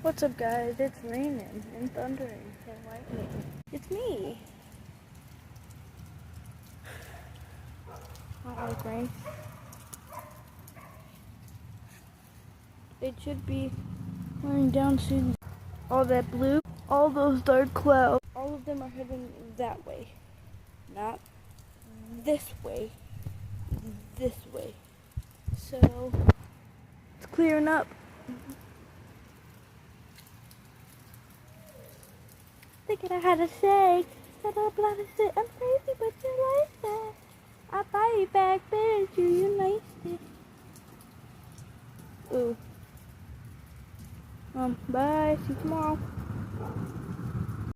What's up, guys? It's raining and thundering and lightning. It's me. I don't like rain. It should be running down soon. All that blue, all those dark clouds, all of them are heading that way. Not this way. This way. So, it's clearing up. Think I had to say that I'm crazy, but you like that. I bite back, bitch, you nice it. Ooh. Bye, see you tomorrow.